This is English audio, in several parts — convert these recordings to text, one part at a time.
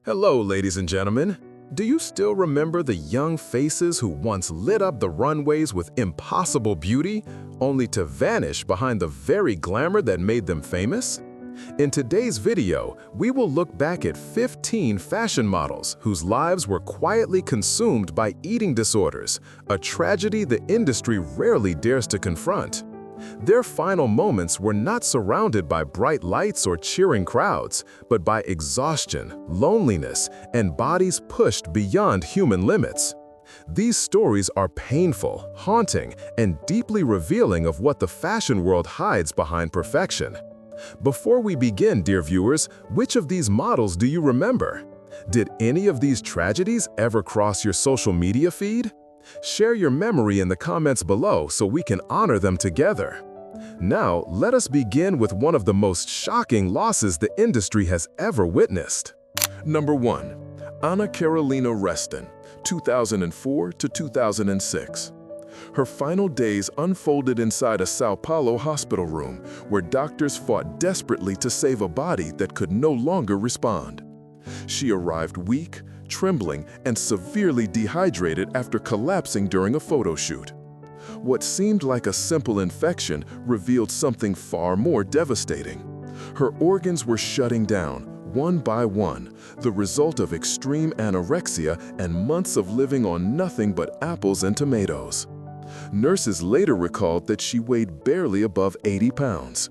Hello, ladies and gentlemen. Do you still remember the young faces who once lit up the runways with impossible beauty, only to vanish behind the very glamour that made them famous? In today's video, we will look back at 15 fashion models whose lives were quietly consumed by eating disorders, a tragedy the industry rarely dares to confront. Their final moments were not surrounded by bright lights or cheering crowds, but by exhaustion, loneliness, and bodies pushed beyond human limits. These stories are painful, haunting, and deeply revealing of what the fashion world hides behind perfection. Before we begin, dear viewers, which of these models do you remember? Did any of these tragedies ever cross your social media feed? Share your memory in the comments below so we can honor them together. Now, let us begin with one of the most shocking losses the industry has ever witnessed. Number 1. Ana Carolina Reston, 2004 to 2006. Her final days unfolded inside a Sao Paulo hospital room where doctors fought desperately to save a body that could no longer respond. She arrived weak, trembling, and severely dehydrated after collapsing during a photo shoot. What seemed like a simple infection revealed something far more devastating. Her organs were shutting down, one by one, the result of extreme anorexia and months of living on nothing but apples and tomatoes. Nurses later recalled that she weighed barely above 80 pounds.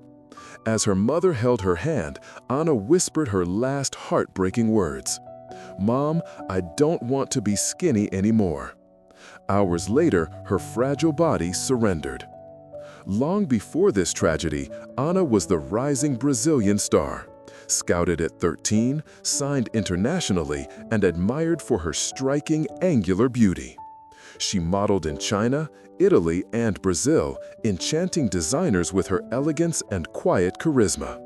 As her mother held her hand, Ana whispered her last heartbreaking words. "Mom, I don't want to be skinny anymore." Hours later, her fragile body surrendered. Long before this tragedy, Ana was the rising Brazilian star. Scouted at 13, signed internationally, and admired for her striking, angular beauty. She modeled in China, Italy, and Brazil, enchanting designers with her elegance and quiet charisma.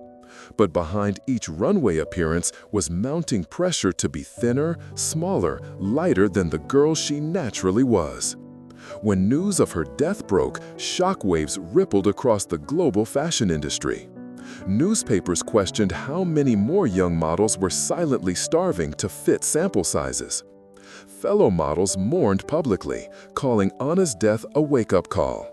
But behind each runway appearance was mounting pressure to be thinner, smaller, lighter than the girl she naturally was. When news of her death broke, shockwaves rippled across the global fashion industry. Newspapers questioned how many more young models were silently starving to fit sample sizes. Fellow models mourned publicly, calling Ana's death a wake-up call.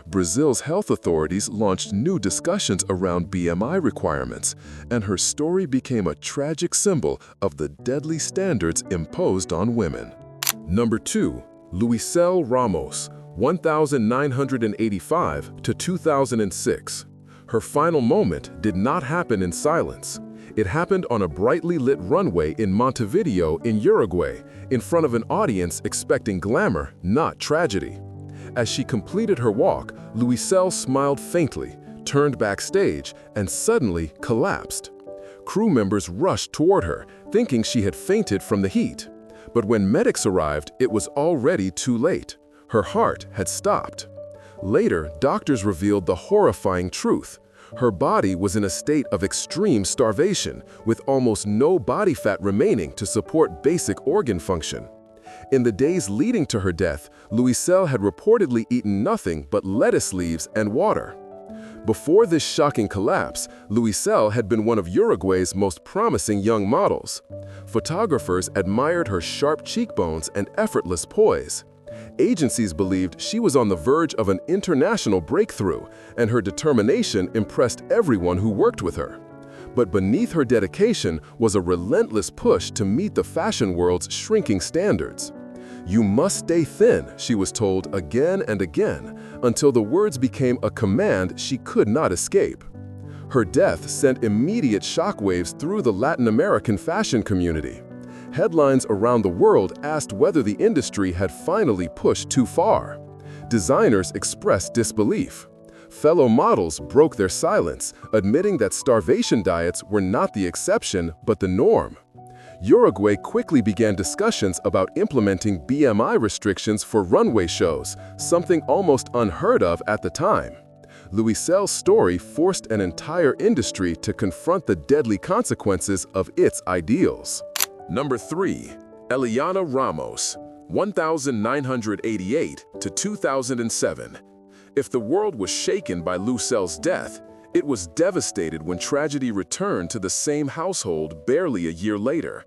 Brazil's health authorities launched new discussions around BMI requirements, and her story became a tragic symbol of the deadly standards imposed on women. Number 2. Ramos, 1985 to 2006. Her final moment did not happen in silence. It happened on a brightly lit runway in Montevideo in Uruguay, in front of an audience expecting glamour, not tragedy. As she completed her walk, Luisel smiled faintly, turned backstage, and suddenly collapsed. Crew members rushed toward her, thinking she had fainted from the heat. But when medics arrived, it was already too late. Her heart had stopped. Later, doctors revealed the horrifying truth. Her body was in a state of extreme starvation, with almost no body fat remaining to support basic organ function. In the days leading to her death, Luisel had reportedly eaten nothing but lettuce leaves and water. Before this shocking collapse, Luisel had been one of Uruguay's most promising young models. Photographers admired her sharp cheekbones and effortless poise. Agencies believed she was on the verge of an international breakthrough, and her determination impressed everyone who worked with her. But beneath her dedication was a relentless push to meet the fashion world's shrinking standards. "You must stay thin," she was told again and again, until the words became a command she could not escape. Her death sent immediate shockwaves through the Latin American fashion community. Headlines around the world asked whether the industry had finally pushed too far. Designers expressed disbelief. Fellow models broke their silence, admitting that starvation diets were not the exception but the norm. Uruguay quickly began discussions about implementing BMI restrictions for runway shows, something almost unheard of at the time. Luisel's story forced an entire industry to confront the deadly consequences of its ideals. Number 3. Ana Ramos, 1988 to 2007. If the world was shaken by Luisel's death, it was devastated when tragedy returned to the same household barely a year later.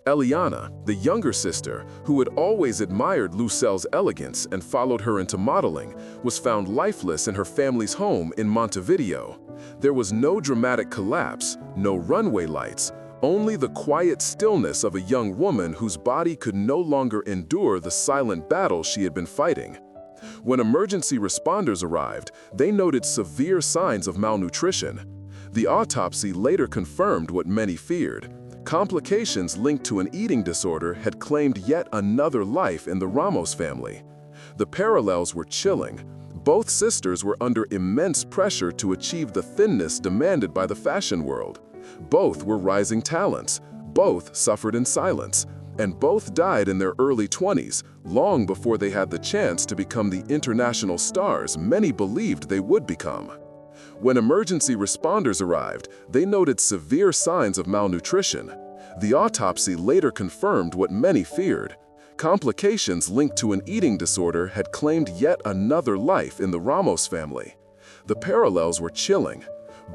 Eliana, the younger sister, who had always admired Lucelle's elegance and followed her into modeling, was found lifeless in her family's home in Montevideo. There was no dramatic collapse, no runway lights, only the quiet stillness of a young woman whose body could no longer endure the silent battle she had been fighting. When emergency responders arrived, they noted severe signs of malnutrition. The autopsy later confirmed what many feared. Complications linked to an eating disorder had claimed yet another life in the Ramos family. The parallels were chilling. Both sisters were under immense pressure to achieve the thinness demanded by the fashion world. Both were rising talents. Both suffered in silence. And both died in their early 20s, long before they had the chance to become the international stars many believed they would become. When emergency responders arrived, they noted severe signs of malnutrition. The autopsy later confirmed what many feared. Complications linked to an eating disorder had claimed yet another life in the Ramos family. The parallels were chilling.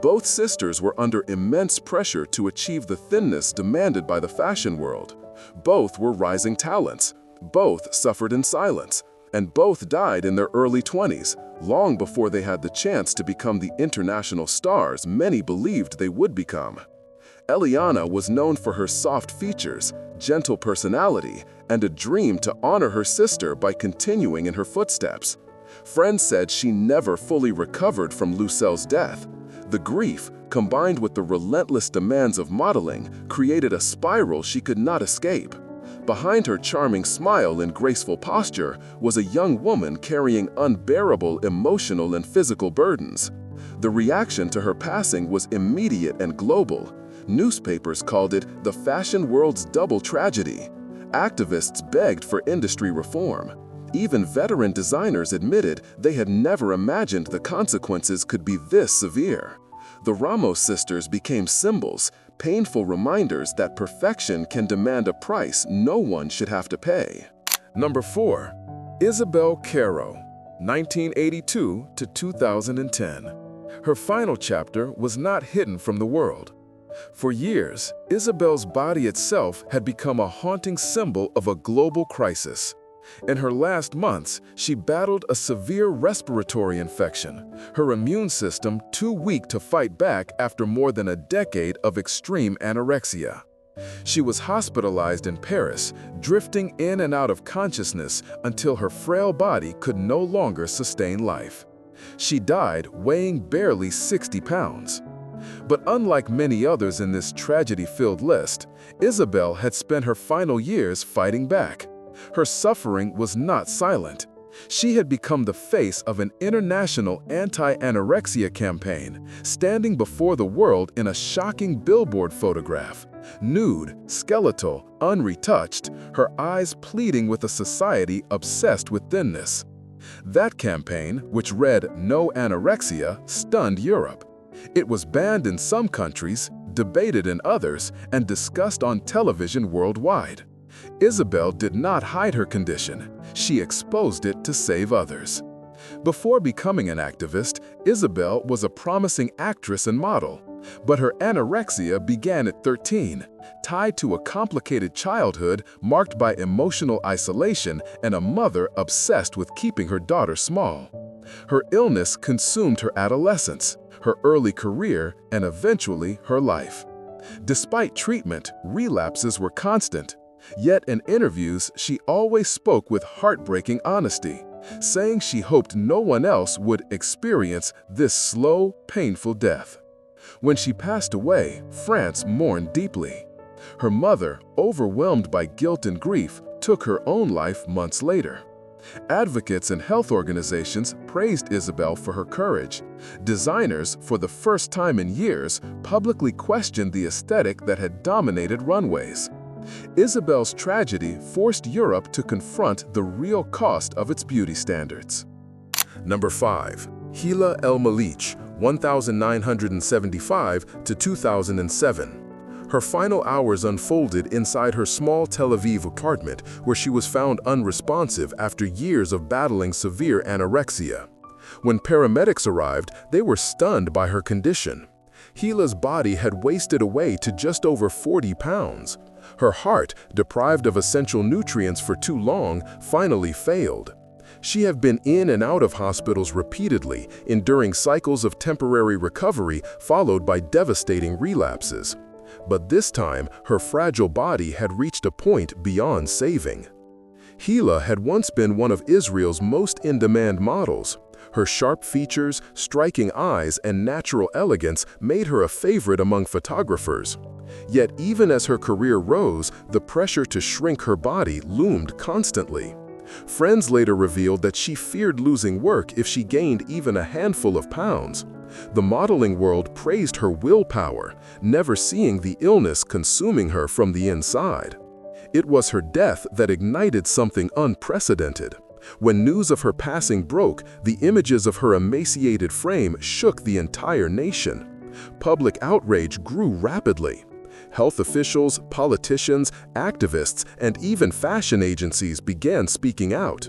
Both sisters were under immense pressure to achieve the thinness demanded by the fashion world. Both were rising talents. Both suffered in silence. And both died in their early 20s, long before they had the chance to become the international stars many believed they would become. Eliana was known for her soft features, gentle personality, and a dream to honor her sister by continuing in her footsteps. Friends said she never fully recovered from Lucelle's death. The grief, combined with the relentless demands of modeling, created a spiral she could not escape. Behind her charming smile and graceful posture was a young woman carrying unbearable emotional and physical burdens. The reaction to her passing was immediate and global. Newspapers called it the fashion world's double tragedy. Activists begged for industry reform. Even veteran designers admitted they had never imagined the consequences could be this severe. The Ramos sisters became symbols, painful reminders that perfection can demand a price no one should have to pay. Number 4. Isabel Caro, 1982 to 2010. Her final chapter was not hidden from the world. For years, Isabel's body itself had become a haunting symbol of a global crisis. In her last months, she battled a severe respiratory infection, her immune system too weak to fight back after more than a decade of extreme anorexia. She was hospitalized in Paris, drifting in and out of consciousness until her frail body could no longer sustain life. She died weighing barely 60 pounds. But unlike many others in this tragedy-filled list, Isabel had spent her final years fighting back. Her suffering was not silent. She had become the face of an international anti-anorexia campaign, standing before the world in a shocking billboard photograph. Nude, skeletal, unretouched, her eyes pleading with a society obsessed with thinness. That campaign, which read "No Anorexia," stunned Europe. It was banned in some countries, debated in others, and discussed on television worldwide. Isabel did not hide her condition. She exposed it to save others. Before becoming an activist, Isabel was a promising actress and model. But her anorexia began at 13, tied to a complicated childhood marked by emotional isolation and a mother obsessed with keeping her daughter small. Her illness consumed her adolescence, her early career, and eventually her life. Despite treatment, relapses were constant. Yet in interviews, she always spoke with heartbreaking honesty, saying she hoped no one else would experience this slow, painful death. When she passed away, France mourned deeply. Her mother, overwhelmed by guilt and grief, took her own life months later. Advocates and health organizations praised Isabel for her courage. Designers, for the first time in years, publicly questioned the aesthetic that had dominated runways. Isabel's tragedy forced Europe to confront the real cost of its beauty standards. Number 5. Hila El Malik, 1975 to 2007. Her final hours unfolded inside her small Tel Aviv apartment, where she was found unresponsive after years of battling severe anorexia. When paramedics arrived, they were stunned by her condition. Hila's body had wasted away to just over 40 pounds. Her heart, deprived of essential nutrients for too long, finally failed. She had been in and out of hospitals repeatedly, enduring cycles of temporary recovery followed by devastating relapses. But this time, her fragile body had reached a point beyond saving. Hila had once been one of Israel's most in-demand models. Her sharp features, striking eyes, and natural elegance made her a favorite among photographers. Yet even as her career rose, the pressure to shrink her body loomed constantly. Friends later revealed that she feared losing work if she gained even a handful of pounds. The modeling world praised her willpower, never seeing the illness consuming her from the inside. It was her death that ignited something unprecedented. When news of her passing broke, the images of her emaciated frame shook the entire nation. Public outrage grew rapidly. Health officials, politicians, activists, and even fashion agencies began speaking out.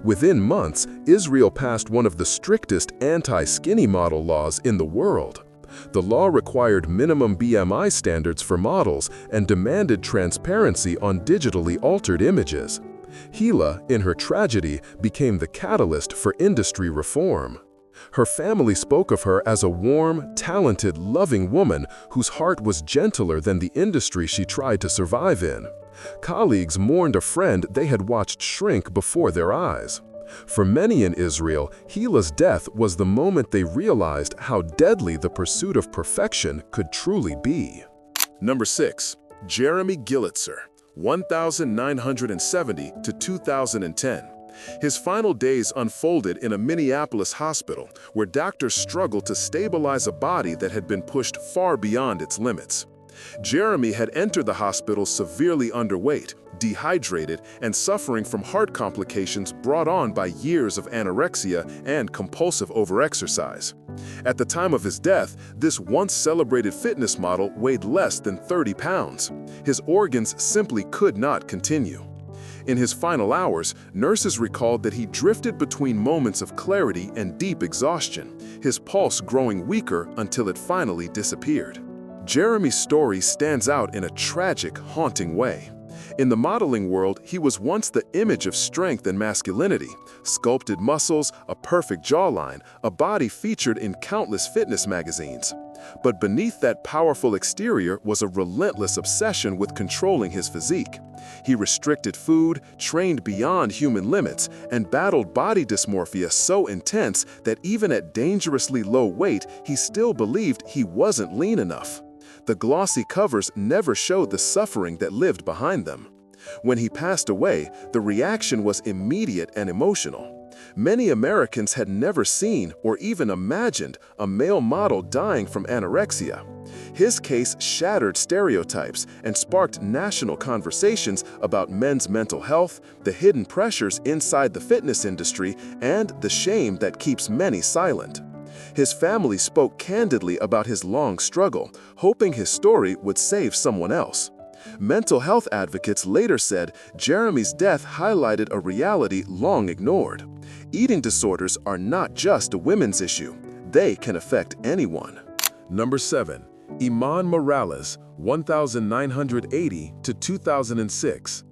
Within months, Israel passed one of the strictest anti-skinny model laws in the world. The law required minimum BMI standards for models and demanded transparency on digitally altered images. Hila, in her tragedy, became the catalyst for industry reform. Her family spoke of her as a warm, talented, loving woman whose heart was gentler than the industry she tried to survive in. Colleagues mourned a friend they had watched shrink before their eyes. For many in Israel, Hila's death was the moment they realized how deadly the pursuit of perfection could truly be. Number 6. Jeremy Gillitzer, 1970 to 2010. His final days unfolded in a Minneapolis hospital where doctors struggled to stabilize a body that had been pushed far beyond its limits. Jeremy had entered the hospital severely underweight, dehydrated, and suffering from heart complications brought on by years of anorexia and compulsive overexercise. At the time of his death, this once celebrated fitness model weighed less than 30 pounds. His organs simply could not continue. In his final hours, nurses recalled that he drifted between moments of clarity and deep exhaustion, his pulse growing weaker until it finally disappeared. Jeremy's story stands out in a tragic, haunting way. In the modeling world, he was once the image of strength and masculinity, sculpted muscles, a perfect jawline, a body featured in countless fitness magazines. But beneath that powerful exterior was a relentless obsession with controlling his physique. He restricted food, trained beyond human limits, and battled body dysmorphia so intense that even at dangerously low weight, he still believed he wasn't lean enough. The glossy covers never showed the suffering that lived behind them. When he passed away, the reaction was immediate and emotional. Many Americans had never seen or even imagined a male model dying from anorexia. His case shattered stereotypes and sparked national conversations about men's mental health, the hidden pressures inside the fitness industry, and the shame that keeps many silent. His family spoke candidly about his long struggle, hoping his story would save someone else. Mental health advocates later said Jeremy's death highlighted a reality long ignored. Eating disorders are not just a women's issue. They can affect anyone. Number 7. Iman Morales, 1980 to 2006.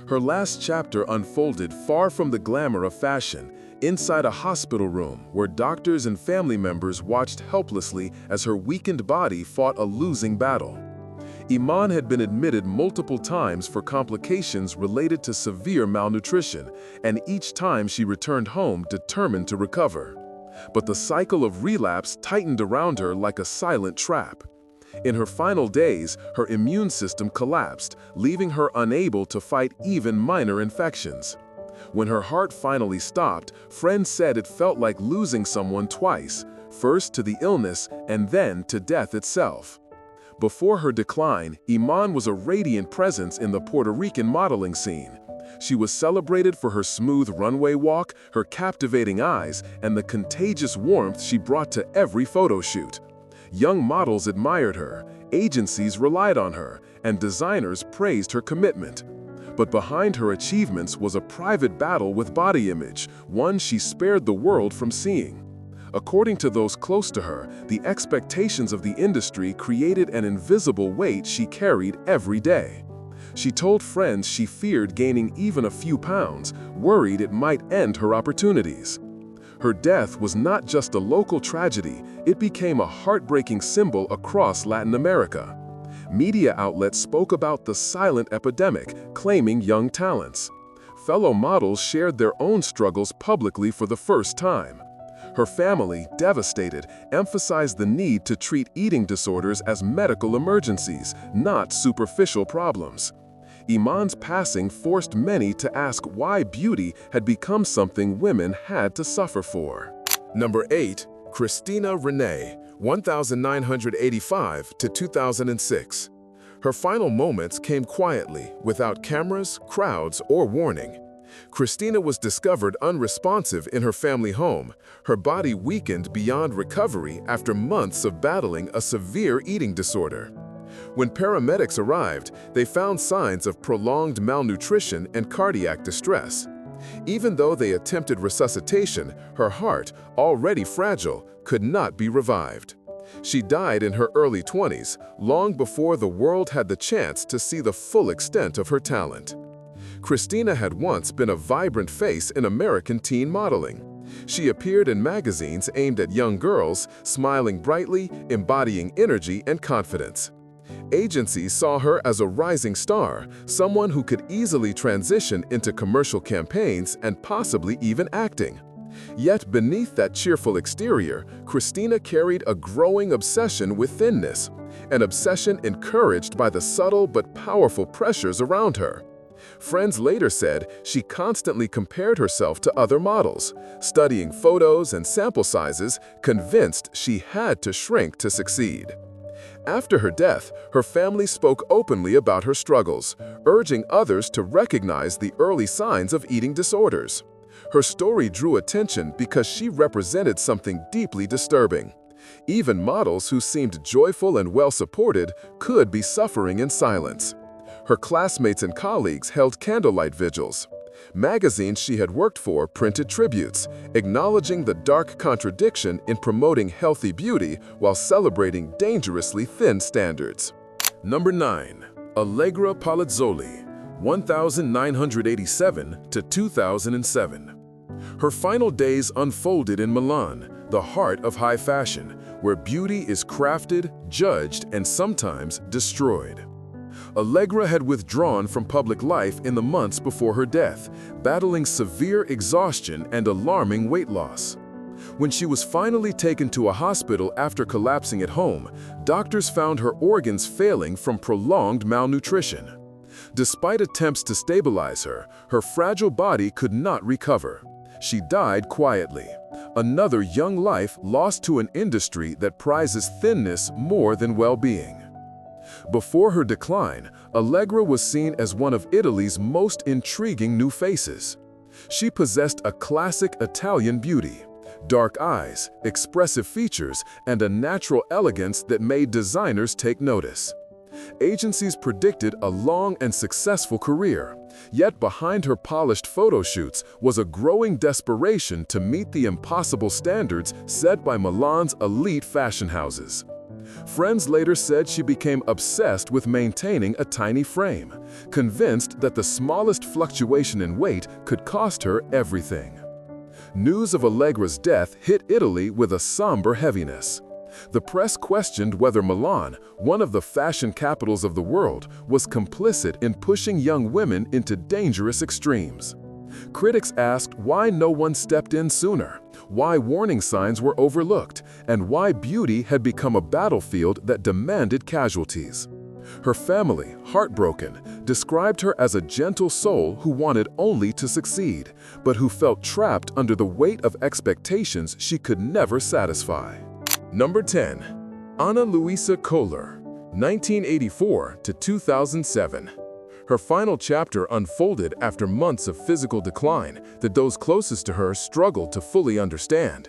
Her last chapter unfolded far from the glamour of fashion, inside a hospital room where doctors and family members watched helplessly as her weakened body fought a losing battle. Iman had been admitted multiple times for complications related to severe malnutrition, and each time she returned home determined to recover. But the cycle of relapse tightened around her like a silent trap. In her final days, her immune system collapsed, leaving her unable to fight even minor infections. When her heart finally stopped, friends said it felt like losing someone twice, first to the illness and then to death itself. Before her decline, Iman was a radiant presence in the Puerto Rican modeling scene. She was celebrated for her smooth runway walk, her captivating eyes, and the contagious warmth she brought to every photo shoot. Young models admired her, agencies relied on her, and designers praised her commitment. But behind her achievements was a private battle with body image, one she spared the world from seeing. According to those close to her, the expectations of the industry created an invisible weight she carried every day. She told friends she feared gaining even a few pounds, worried it might end her opportunities. Her death was not just a local tragedy, it became a heartbreaking symbol across Latin America. Media outlets spoke about the silent epidemic, claiming young talents. Fellow models shared their own struggles publicly for the first time. Her family, devastated, emphasized the need to treat eating disorders as medical emergencies, not superficial problems. Iman's passing forced many to ask why beauty had become something women had to suffer for. Number 8. Cristina Renee, 1985 to 2006. Her final moments came quietly, without cameras, crowds, or warning. Cristina was discovered unresponsive in her family home, her body weakened beyond recovery after months of battling a severe eating disorder. When paramedics arrived, they found signs of prolonged malnutrition and cardiac distress. Even though they attempted resuscitation, her heart, already fragile, could not be revived. She died in her early 20s, long before the world had the chance to see the full extent of her talent. Cristina had once been a vibrant face in American teen modeling. She appeared in magazines aimed at young girls, smiling brightly, embodying energy and confidence. Agencies saw her as a rising star, someone who could easily transition into commercial campaigns and possibly even acting. Yet beneath that cheerful exterior, Cristina carried a growing obsession with thinness, an obsession encouraged by the subtle but powerful pressures around her. Friends later said she constantly compared herself to other models, studying photos and sample sizes, convinced she had to shrink to succeed. After her death, her family spoke openly about her struggles, urging others to recognize the early signs of eating disorders. Her story drew attention because she represented something deeply disturbing. Even models who seemed joyful and well-supported could be suffering in silence. Her classmates and colleagues held candlelight vigils. Magazines she had worked for printed tributes, acknowledging the dark contradiction in promoting healthy beauty while celebrating dangerously thin standards. Number 9. Allegra Palazzoli, 1987 to 2007. Her final days unfolded in Milan, the heart of high fashion, where beauty is crafted, judged, and sometimes destroyed. Allegra had withdrawn from public life in the months before her death, battling severe exhaustion and alarming weight loss. When she was finally taken to a hospital after collapsing at home, doctors found her organs failing from prolonged malnutrition. Despite attempts to stabilize her, her fragile body could not recover. She died quietly, another young life lost to an industry that prizes thinness more than well-being. Before her decline, Allegra was seen as one of Italy's most intriguing new faces. She possessed a classic Italian beauty, dark eyes, expressive features, and a natural elegance that made designers take notice. Agencies predicted a long and successful career, yet behind her polished photo shoots was a growing desperation to meet the impossible standards set by Milan's elite fashion houses. Friends later said she became obsessed with maintaining a tiny frame, convinced that the smallest fluctuation in weight could cost her everything. News of Allegra's death hit Italy with a somber heaviness. The press questioned whether Milan, one of the fashion capitals of the world, was complicit in pushing young women into dangerous extremes. Critics asked why no one stepped in sooner, why warning signs were overlooked, and why beauty had become a battlefield that demanded casualties. Her family, heartbroken, described her as a gentle soul who wanted only to succeed, but who felt trapped under the weight of expectations she could never satisfy. Number 10. Ana Luisa Kohler, 1984 to 2007. Her final chapter unfolded after months of physical decline that those closest to her struggled to fully understand.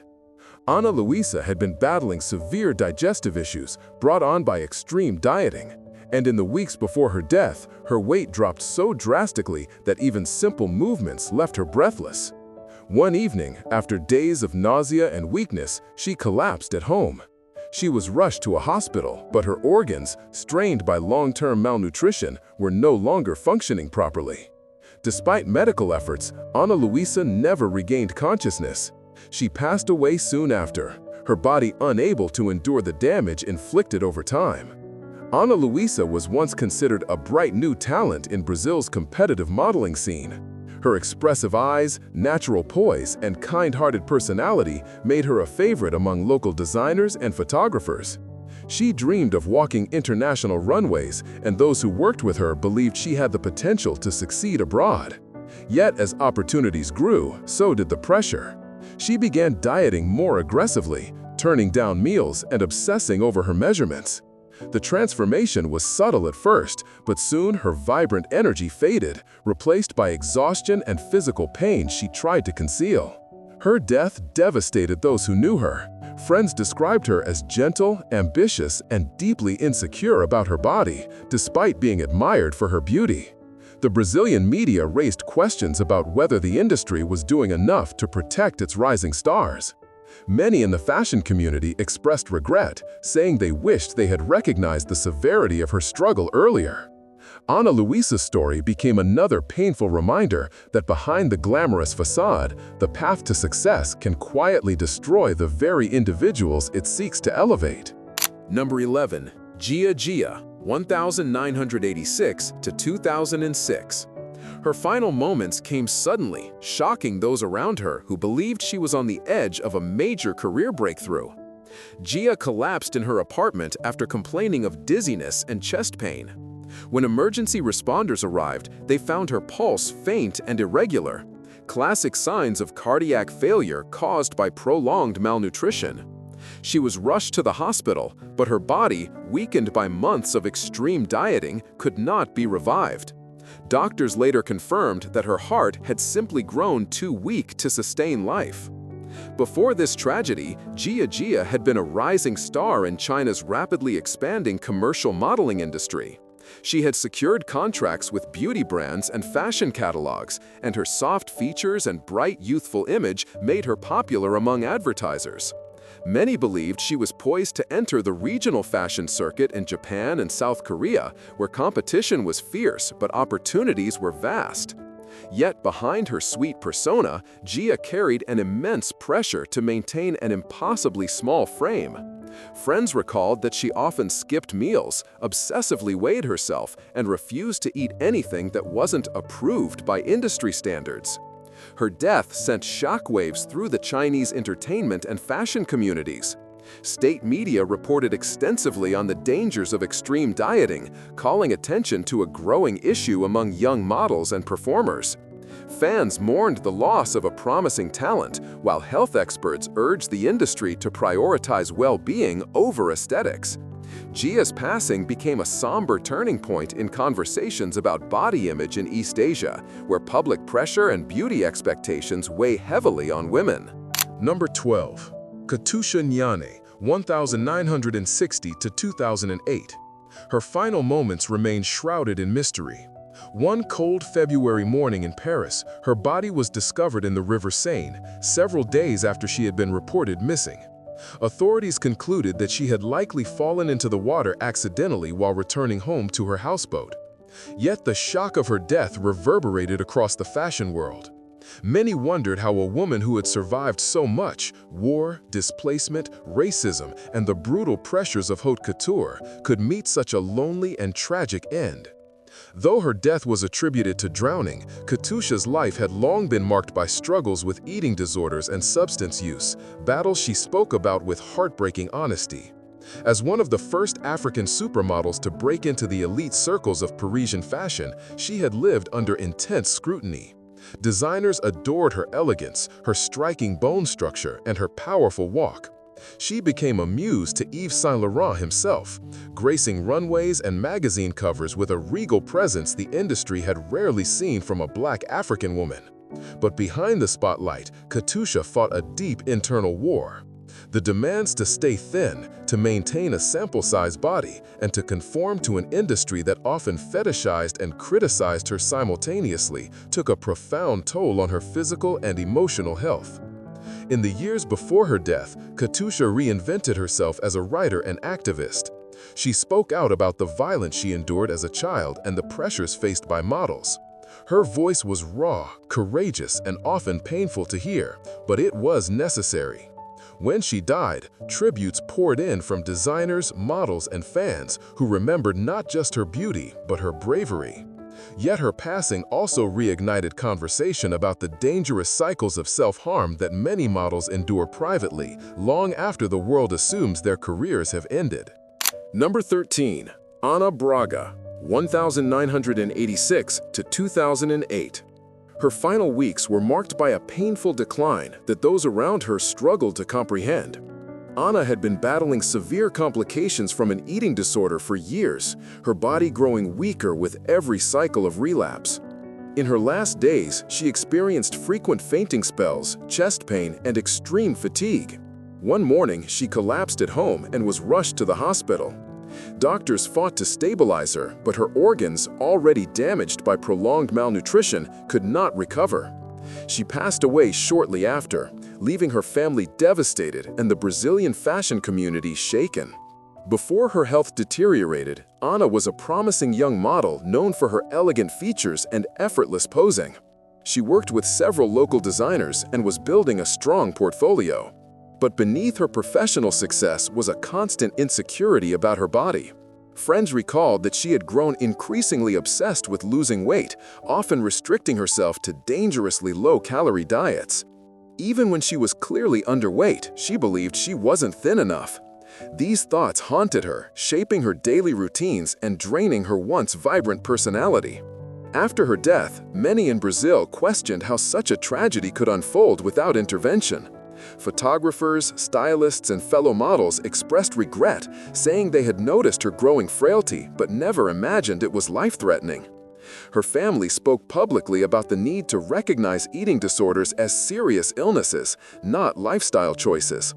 Ana Luisa had been battling severe digestive issues brought on by extreme dieting, and in the weeks before her death, her weight dropped so drastically that even simple movements left her breathless. One evening, after days of nausea and weakness, she collapsed at home. She was rushed to a hospital, but her organs, strained by long-term malnutrition, were no longer functioning properly. Despite medical efforts, Ana Luisa never regained consciousness. She passed away soon after, her body unable to endure the damage inflicted over time. Ana Luisa was once considered a bright new talent in Brazil's competitive modeling scene. Her expressive eyes, natural poise, and kind-hearted personality made her a favorite among local designers and photographers. She dreamed of walking international runways, and those who worked with her believed she had the potential to succeed abroad. Yet, as opportunities grew, so did the pressure. She began dieting more aggressively, turning down meals and obsessing over her measurements. The transformation was subtle at first, but soon her vibrant energy faded, replaced by exhaustion and physical pain she tried to conceal. Her death devastated those who knew her. Friends described her as gentle, ambitious, and deeply insecure about her body, despite being admired for her beauty. The Brazilian media raised questions about whether the industry was doing enough to protect its rising stars. Many in the fashion community expressed regret, saying they wished they had recognized the severity of her struggle earlier. Ana Luisa's story became another painful reminder that behind the glamorous facade, the path to success can quietly destroy the very individuals it seeks to elevate. Number 11. Gia, 1986 to 2006. Her final moments came suddenly, shocking those around her who believed she was on the edge of a major career breakthrough. Gia collapsed in her apartment after complaining of dizziness and chest pain. When emergency responders arrived, they found her pulse faint and irregular, classic signs of cardiac failure caused by prolonged malnutrition. She was rushed to the hospital, but her body, weakened by months of extreme dieting, could not be revived. Doctors later confirmed that her heart had simply grown too weak to sustain life. Before this tragedy, Gia had been a rising star in China's rapidly expanding commercial modeling industry. She had secured contracts with beauty brands and fashion catalogs, and her soft features and bright youthful image made her popular among advertisers. Many believed she was poised to enter the regional fashion circuit in Japan and South Korea, where competition was fierce but opportunities were vast. Yet behind her sweet persona, Gia carried an immense pressure to maintain an impossibly small frame. Friends recalled that she often skipped meals, obsessively weighed herself, and refused to eat anything that wasn't approved by industry standards. Her death sent shockwaves through the Chinese entertainment and fashion communities. State media reported extensively on the dangers of extreme dieting, calling attention to a growing issue among young models and performers. Fans mourned the loss of a promising talent, while health experts urged the industry to prioritize well-being over aesthetics. Gia's passing became a somber turning point in conversations about body image in East Asia, where public pressure and beauty expectations weigh heavily on women. Number 12. Katusha Nyane, 1960 to 2008. Her final moments remain shrouded in mystery. One cold February morning in Paris, her body was discovered in the River Seine, several days after she had been reported missing. Authorities concluded that she had likely fallen into the water accidentally while returning home to her houseboat. Yet the shock of her death reverberated across the fashion world. Many wondered how a woman who had survived so much, war, displacement, racism, and the brutal pressures of haute couture, could meet such a lonely and tragic end. Though her death was attributed to drowning, Katusha's life had long been marked by struggles with eating disorders and substance use, battles she spoke about with heartbreaking honesty. As one of the first African supermodels to break into the elite circles of Parisian fashion, she had lived under intense scrutiny. Designers adored her elegance, her striking bone structure, and her powerful walk. She became a muse to Yves Saint Laurent himself, gracing runways and magazine covers with a regal presence the industry had rarely seen from a Black African woman. But behind the spotlight, Katusha fought a deep internal war. The demands to stay thin, to maintain a sample-sized body, and to conform to an industry that often fetishized and criticized her simultaneously took a profound toll on her physical and emotional health. In the years before her death, Katusha reinvented herself as a writer and activist. She spoke out about the violence she endured as a child and the pressures faced by models. Her voice was raw, courageous, and often painful to hear, but it was necessary. When she died, tributes poured in from designers, models, and fans who remembered not just her beauty, but her bravery. Yet her passing also reignited conversation about the dangerous cycles of self-harm that many models endure privately, long after the world assumes their careers have ended. Number 13. Ana Braga, 1986 to 2008. Her final weeks were marked by a painful decline that those around her struggled to comprehend. Ana had been battling severe complications from an eating disorder for years, her body growing weaker with every cycle of relapse. In her last days, she experienced frequent fainting spells, chest pain, and extreme fatigue. One morning, she collapsed at home and was rushed to the hospital. Doctors fought to stabilize her, but her organs, already damaged by prolonged malnutrition, could not recover. She passed away shortly after, leaving her family devastated and the Brazilian fashion community shaken. Before her health deteriorated, Ana was a promising young model known for her elegant features and effortless posing. She worked with several local designers and was building a strong portfolio. But beneath her professional success was a constant insecurity about her body. Friends recalled that she had grown increasingly obsessed with losing weight, often restricting herself to dangerously low-calorie diets. Even when she was clearly underweight, she believed she wasn't thin enough. These thoughts haunted her, shaping her daily routines and draining her once vibrant personality. After her death, many in Brazil questioned how such a tragedy could unfold without intervention. Photographers, stylists, and fellow models expressed regret, saying they had noticed her growing frailty but never imagined it was life-threatening. Her family spoke publicly about the need to recognize eating disorders as serious illnesses, not lifestyle choices.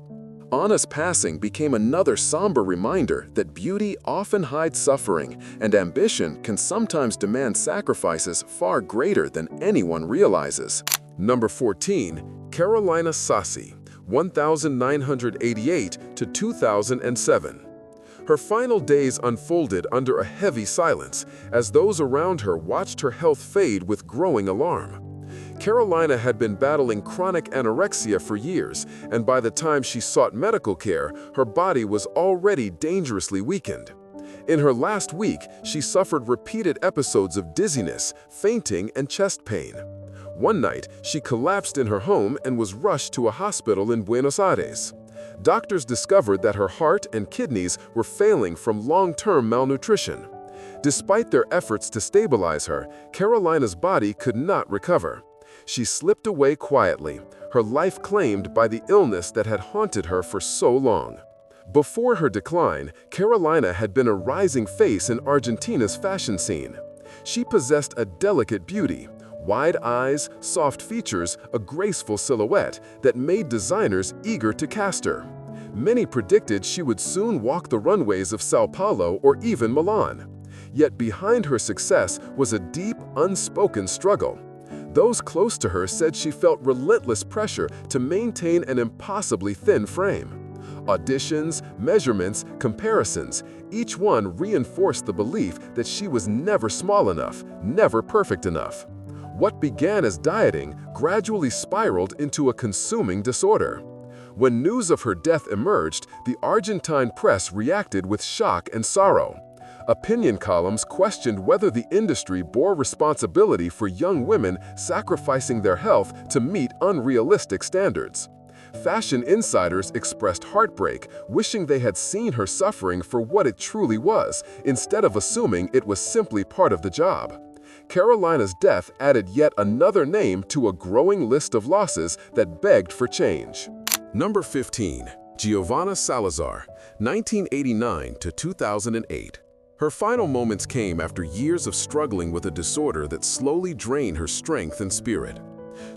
Ana's passing became another somber reminder that beauty often hides suffering, and ambition can sometimes demand sacrifices far greater than anyone realizes. Number 14. Carolina Reston, 1988 to 2007. Her final days unfolded under a heavy silence as those around her watched her health fade with growing alarm. Carolina had been battling chronic anorexia for years, and by the time she sought medical care, her body was already dangerously weakened. In her last week, she suffered repeated episodes of dizziness, fainting, and chest pain. One night, she collapsed in her home and was rushed to a hospital in Buenos Aires. Doctors discovered that her heart and kidneys were failing from long-term malnutrition. Despite their efforts to stabilize her, Carolina's body could not recover. She slipped away quietly, her life claimed by the illness that had haunted her for so long. Before her decline, Carolina had been a rising face in Argentina's fashion scene. She possessed a delicate beauty, wide eyes, soft features, a graceful silhouette that made designers eager to cast her. Many predicted she would soon walk the runways of São Paulo or even Milan. Yet behind her success was a deep, unspoken struggle. Those close to her said she felt relentless pressure to maintain an impossibly thin frame. Auditions, measurements, comparisons, each one reinforced the belief that she was never small enough, never perfect enough. What began as dieting gradually spiraled into a consuming disorder. When news of her death emerged, the Argentine press reacted with shock and sorrow. Opinion columns questioned whether the industry bore responsibility for young women sacrificing their health to meet unrealistic standards. Fashion insiders expressed heartbreak, wishing they had seen her suffering for what it truly was, instead of assuming it was simply part of the job. Carolina's death added yet another name to a growing list of losses that begged for change. Number 15. Giovanna Salazar, 1989 to 2008. Her final moments came after years of struggling with a disorder that slowly drained her strength and spirit.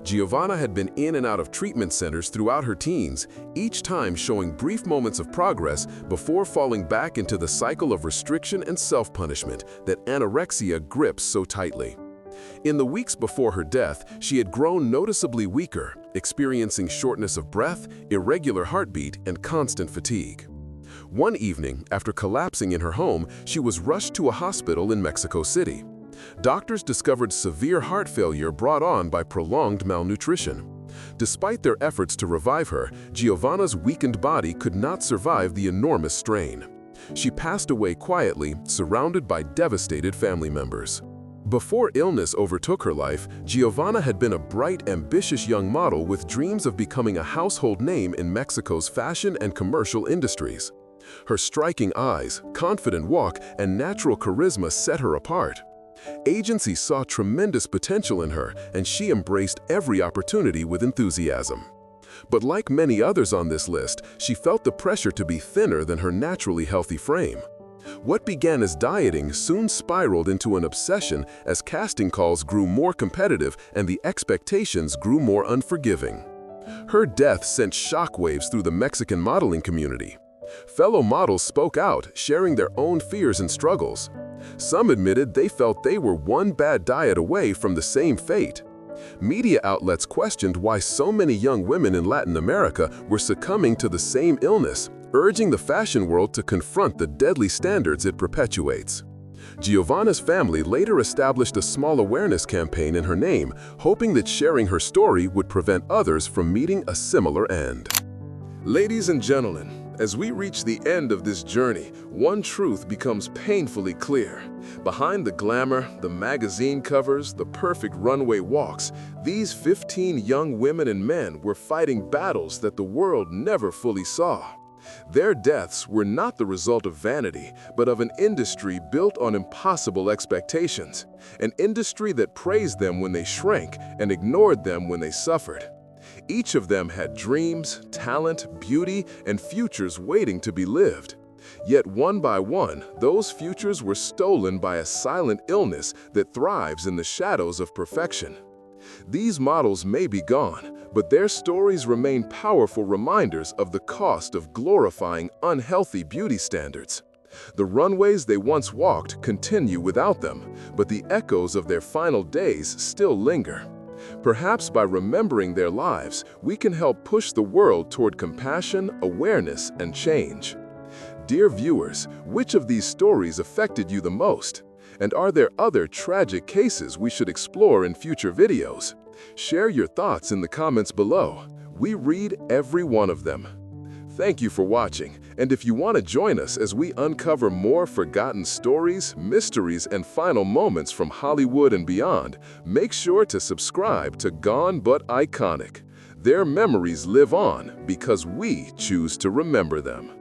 Giovanna had been in and out of treatment centers throughout her teens, each time showing brief moments of progress before falling back into the cycle of restriction and self-punishment that anorexia grips so tightly. In the weeks before her death, she had grown noticeably weaker, experiencing shortness of breath, irregular heartbeat, and constant fatigue. One evening, after collapsing in her home, she was rushed to a hospital in Mexico City. Doctors discovered severe heart failure brought on by prolonged malnutrition. Despite their efforts to revive her, Giovanna's weakened body could not survive the enormous strain. She passed away quietly, surrounded by devastated family members. Before illness overtook her life, Giovanna had been a bright, ambitious young model with dreams of becoming a household name in Mexico's fashion and commercial industries. Her striking eyes, confident walk, and natural charisma set her apart. Agencies saw tremendous potential in her, and she embraced every opportunity with enthusiasm. But like many others on this list, she felt the pressure to be thinner than her naturally healthy frame. What began as dieting soon spiraled into an obsession as casting calls grew more competitive and the expectations grew more unforgiving. Her death sent shockwaves through the Mexican modeling community. Fellow models spoke out, sharing their own fears and struggles. Some admitted they felt they were one bad diet away from the same fate. Media outlets questioned why so many young women in Latin America were succumbing to the same illness, urging the fashion world to confront the deadly standards it perpetuates. Giovanna's family later established a small awareness campaign in her name, hoping that sharing her story would prevent others from meeting a similar end. Ladies and gentlemen, as we reach the end of this journey, one truth becomes painfully clear. Behind the glamour, the magazine covers, the perfect runway walks, these 15 young women and men were fighting battles that the world never fully saw. Their deaths were not the result of vanity, but of an industry built on impossible expectations, an industry that praised them when they shrank and ignored them when they suffered. Each of them had dreams, talent, beauty, and futures waiting to be lived. Yet one by one, those futures were stolen by a silent illness that thrives in the shadows of perfection. These models may be gone, but their stories remain powerful reminders of the cost of glorifying unhealthy beauty standards. The runways they once walked continue without them, but the echoes of their final days still linger. Perhaps by remembering their lives, we can help push the world toward compassion, awareness, and change. Dear viewers, which of these stories affected you the most? And are there other tragic cases we should explore in future videos? Share your thoughts in the comments below. We read every one of them. Thank you for watching, and if you want to join us as we uncover more forgotten stories, mysteries, and final moments from Hollywood and beyond, make sure to subscribe to Gone But Iconic. Their memories live on because we choose to remember them.